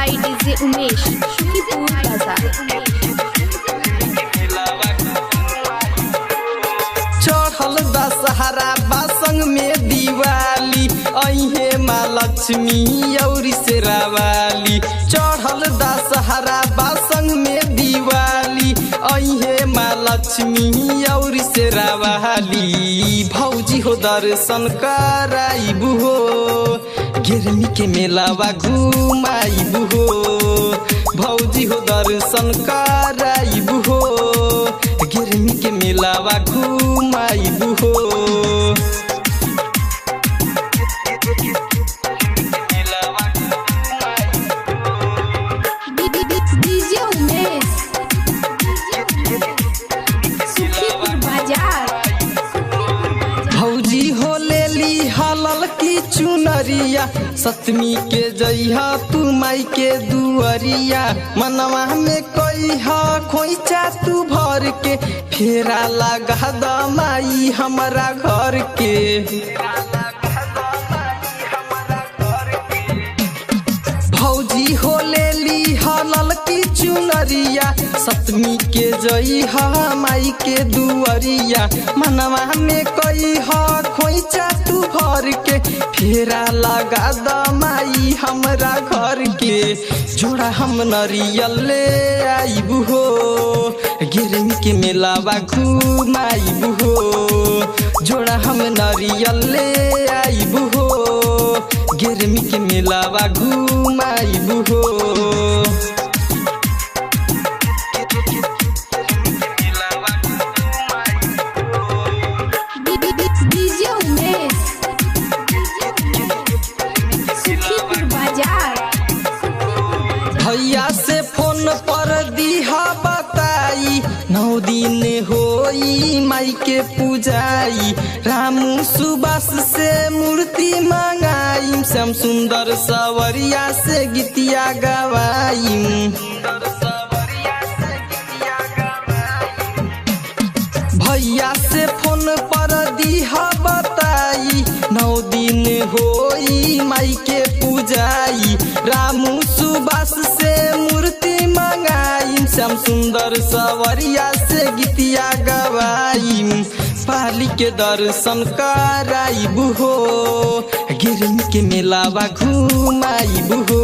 by DJ Umesh, Shukipur Bazaar. चढ़ल दशहरा बासंग में दिवाली अहे माँ लक्ष्मी औरी शेरावाली। चढ़ल दशहरा बासंग में दिवाली अहे माँ लक्ष्मी औरी शेरावाली। भौजी हो दर्शन कराइबू हो, गिरमी के मेलावा घुमाइबू हो। भौजी हो दर्शन कराइबू हो, गिरमी के मेलावा घुमाइबू हो। DJ Umesh, Shukipur Bazaar. भौजी हो लेली हलल की चुनरिया, सतमी के जइहा तू माई के दुअरिया। मनवा में कइहा खोइचा तू भर के, फेरा लगा द माई हमारा घर के। भौजी हो लेली हलल की चुनरिया, सतमी के जइहा माई के दुअरिया। मनवा में कइहा खोइचा तू भर के, फेरा लगा द माई हमरा घर के। जोड़ा हम नरियल ले आइबू हो, गिरमी के मेलावा घुमाइबू हो। जोड़ा हम नरियल ले आइबू हो, गिरमी के मेलावा घुमाइबू हो। DJ Umesh, Shukipur Bazaar. भैया से फोन पर दिहा बताई, 9 दिन होई माई के पूजाई। रामू सुबास से मूर्ति मंगाई, श्याम सुंदर सवरिया से गीतिया गवाई। भैया से फोन पर दिहा बताई, 9 दिन होई माई के पूजाई। रामू सुबास से मूर्ति मंगाई, श्याम सुंदर सवरिया से गीतिया गवाई। पाली के दर्शन कराइबू हो, गिरमी के मेलावा घुमाइबू हो।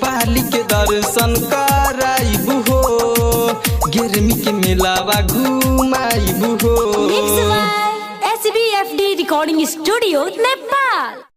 पाली के दर्शन कराइबू हो, गिरमी के मेलावा घुमाइबू हो। Mixed by SBFD Recording Studio, Nepal.